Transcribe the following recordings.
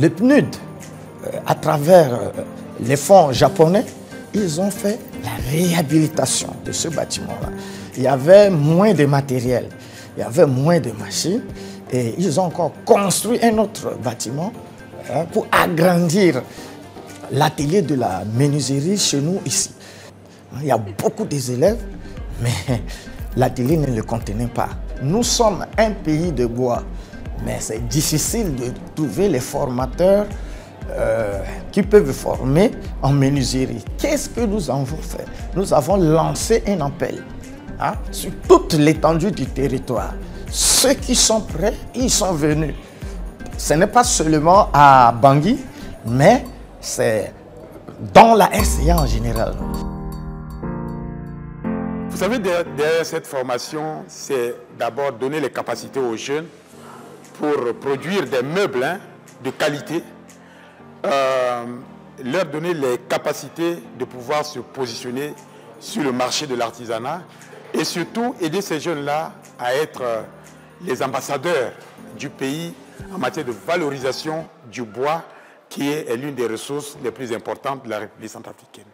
Le PNUD, à travers les fonds japonais, ils ont fait la réhabilitation de ce bâtiment-là. Il y avait moins de matériel, il y avait moins de machines et ils ont encore construit un autre bâtiment pour agrandir l'atelier de la menuiserie chez nous ici. Il y a beaucoup d'élèves, mais l'atelier ne le contenait pas. Nous sommes un pays de bois, mais c'est difficile de trouver les formateurs qui peuvent former en menuiserie. Qu'est-ce que nous avons fait? Nous avons lancé un appel sur toute l'étendue du territoire. Ceux qui sont prêts, ils sont venus. Ce n'est pas seulement à Bangui, mais c'est dans la RCA en général. Vous savez, derrière cette formation, c'est d'abord donner les capacités aux jeunes pour produire des meubles de qualité, leur donner les capacités de pouvoir se positionner sur le marché de l'artisanat et surtout aider ces jeunes-là à être les ambassadeurs du pays en matière de valorisation du bois qui est l'une des ressources les plus importantes de la République centrafricaine.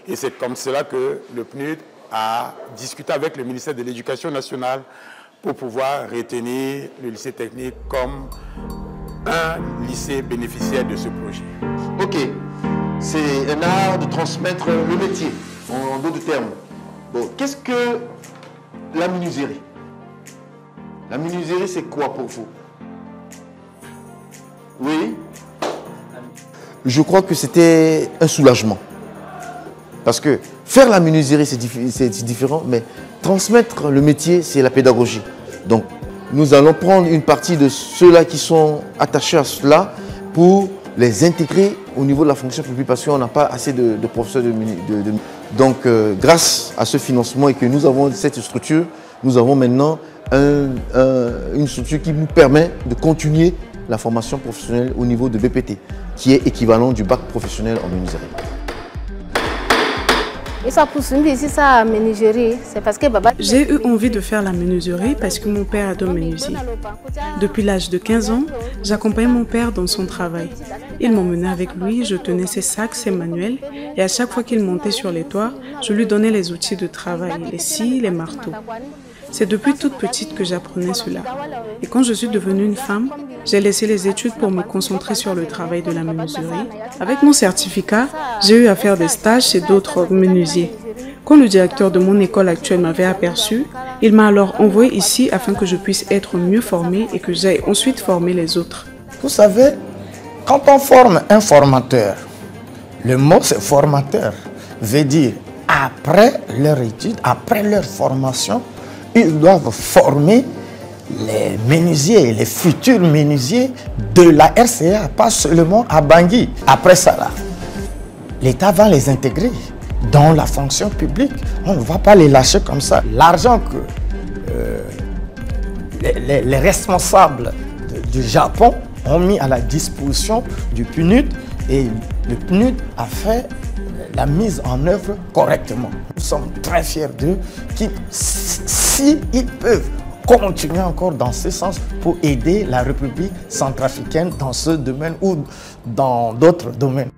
Et c'est comme cela que le PNUD a discuté avec le ministère de l'Éducation nationale pour pouvoir retenir le lycée technique comme un lycée bénéficiaire de ce projet. Ok, c'est un art de transmettre le métier, en d'autres termes. Bon, qu'est-ce que la menuiserie? La menuiserie, c'est quoi pour vous? Oui? Je crois que c'était un soulagement. Parce que faire la menuiserie, c'est différent, mais transmettre le métier, c'est la pédagogie. Donc, nous allons prendre une partie de ceux-là qui sont attachés à cela pour les intégrer au niveau de la fonction publique parce qu'on n'a pas assez de professeurs Donc, grâce à ce financement et que nous avons cette structure, nous avons maintenant une structure qui nous permet de continuer la formation professionnelle au niveau de BPT, qui est équivalent du bac professionnel en menuiserie. J'ai eu envie de faire la menuiserie parce que mon père adore menuisier. Depuis l'âge de 15 ans, j'accompagnais mon père dans son travail. Il m'emmenait avec lui, je tenais ses sacs, ses manuels, et à chaque fois qu'il montait sur les toits, je lui donnais les outils de travail, les scies, les marteaux. C'est depuis toute petite que j'apprenais cela. Et quand je suis devenue une femme, j'ai laissé les études pour me concentrer sur le travail de la menuiserie. Avec mon certificat, j'ai eu à faire des stages chez d'autres menuisiers. Quand le directeur de mon école actuelle m'avait aperçu, il m'a alors envoyé ici afin que je puisse être mieux formée et que j'aille ensuite former les autres. Vous savez, quand on forme un formateur, le mot c'est formateur, veut dire après leur étude, après leur formation, ils doivent former les menuisiers, les futurs menuisiers de la RCA, pas seulement à Bangui. Après ça, l'État va les intégrer dans la fonction publique. On ne va pas les lâcher comme ça. L'argent que les responsables du Japon ont mis à la disposition du PNUD et le PNUD a fait la mise en œuvre correctement. Nous sommes très fiers d'eux, s'ils peuvent continuer encore dans ce sens pour aider la République centrafricaine dans ce domaine ou dans d'autres domaines.